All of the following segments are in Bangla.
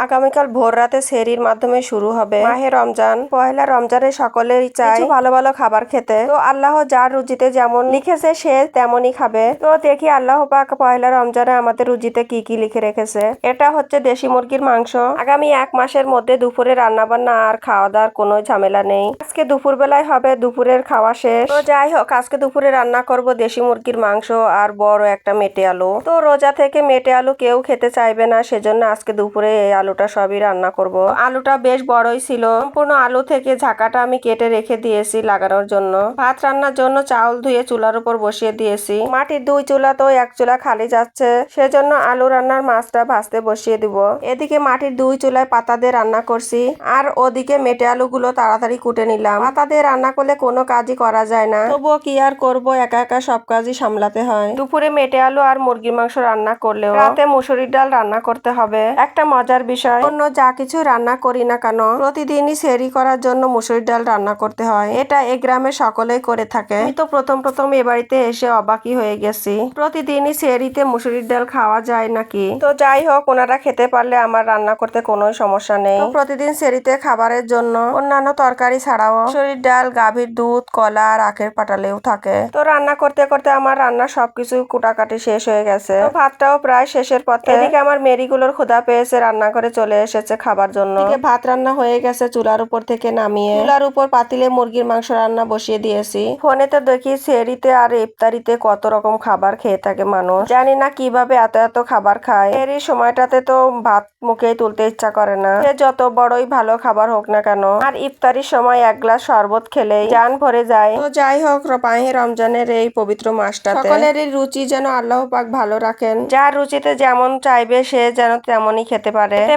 আগামীকাল ভোর রাতে সেহরির মাধ্যমে শুরু হবে মাহে রমজান। পয়লা রমজানে সকলেরই চাই ভালো ভালো খাবার খেতে। তো আল্লাহ যার রুজিতে যেমন লিখেছে সে তেমনই খাবে। তো দেখি আল্লাহ পাক পয়লা রমজানে আমাদের রুজিতে কি কি লিখে রেখেছে। এটা হচ্ছে দেশি মুরগির মাংস। আগামী 1 মাসের মধ্যে দুপুরে রান্না বান্না আর খাওয়া দাওয়ার কোনো ঝামেলা নেই। আজকে দুপুর বেলায় হবে দুপুরের খাওয়া শেষ। তো যাই হোক, আজকে দুপুরে রান্না করব দেশি মুরগির মাংস আর বড় একটা মেটে আলু। তো রোজা থেকে মেটে আলু কেউ খেতে চাইবে না, সেজন্য আজকে দুপুরে এই আলুটা সবই রান্না করব। আলুটা বেশ বড়ই ছিল। সম্পূর্ণ আলু থেকে ঝাঁকাটা আমি কেটে রেখে দিয়েছি লাগানোর জন্য। ভাত রান্নার জন্য চাউল ধুয়ে চুলার উপর বসিয়ে দিয়েছি। মাটির 2 চুলা তো 1 চুলা খালি যাচ্ছে, সেজন্য আলু রান্নার মাছটা ভাজতে বসিয়ে দিব। এদিকে মাটির 2 চুলায় পাতা দিয়ে রান্না করছি, আর ওদিকে মেটে আলুগুলো তাড়াতাড়ি কুটে নিলাম। পাতা দিয়ে রান্না করলে কোনো কাজই করা যায় না, তবুও কি আর করব, একা একা সব কাজই সামলাতে হয়। দুপুরে মেটে আলু আর মুরগির মাংস রান্না করলেও রাতে মুসুরির ডাল রান্না করতে হবে। একটা মজার বিষয়, অন্য যা কিছু রান্না করি না কেন প্রতিদিনই সেহরি করার জন্য মুসুরির ডাল রান্না করতে হয়। এটা এই গ্রামের সকলেই করে থাকে। আমি তো প্রথম এ বাড়িতে এসে অবাকই হয়ে গেছি, প্রতিদিনই সেহরিতে মুসুরির ডাল খাওয়া যায় নাকি। তো যাই হোক, ওনারা খেতে পারলে আমার রান্না করতে কোনো সমস্যা নেই। তো প্রতিদিন সেহরিতে খাবারের জন্য অন্যান্য তরকারি ছাড়াও মুসুরির ডাল, গাভীর দুধ, কলা আর আখের পাটালেও থাকে। তো রান্না করতে করতে আমার রান্না সবকিছু কুটাকাটি শেষ হয়ে গেছে। তো ভাতটাও প্রায় শেষের পথে। এদিকে আমার মেরিগুলোর ক্ষুধা পেয়েছে, রান্নাঘরে চলে এসেছে খাবার জন্য। এদিকে ভাত রান্না হয়ে গেছে, চুলার উপর থেকে নামিয়ে চুলার উপর পাতিলে মুরগির মাংস রান্না বসিয়ে দিয়েছি। ফোনে তো দেখি সেহরিতে আর ইফতারিতে কত রকম খাবার খেয়ে থাকে মানুষ। জানি না কিভাবে এত এত খাবার খায়। এই সময়টাতে তো ভাত মুখে তুলতে ইচ্ছা করে না, সে যত বড়ই ভালো খাবার হোক না কেন। আর ইফতারির সময় 1 গ্লাস শরবত খেলেই জান ভরে যায়। তো যাই হোক, মাহে রমজানের এই পবিত্র মাসটাতে সকলেরই রুচি যেন আল্লাহ পাক ভালো রাখেন। যার রুচিতে যেমন চাইবে সে যেন তেমনই খেতে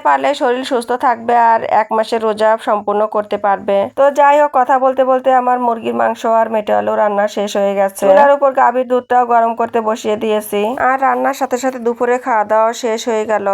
পারলে শরীর সুস্থ থাকবে আর 1 মাসের রোজা সম্পূর্ণ করতে পারবে। তো যাই হোক, কথা বলতে বলতে আমার মুরগির মাংস আর মেটে আলু রান্না শেষ হয়ে গেছে। চুলার উপর গাভীর দুধটাও গরম করতে বসিয়ে দিয়েছি, আর রান্নার সাথে সাথে দুপুরে খাওয়া দাওয়া শেষ হয়ে গেল।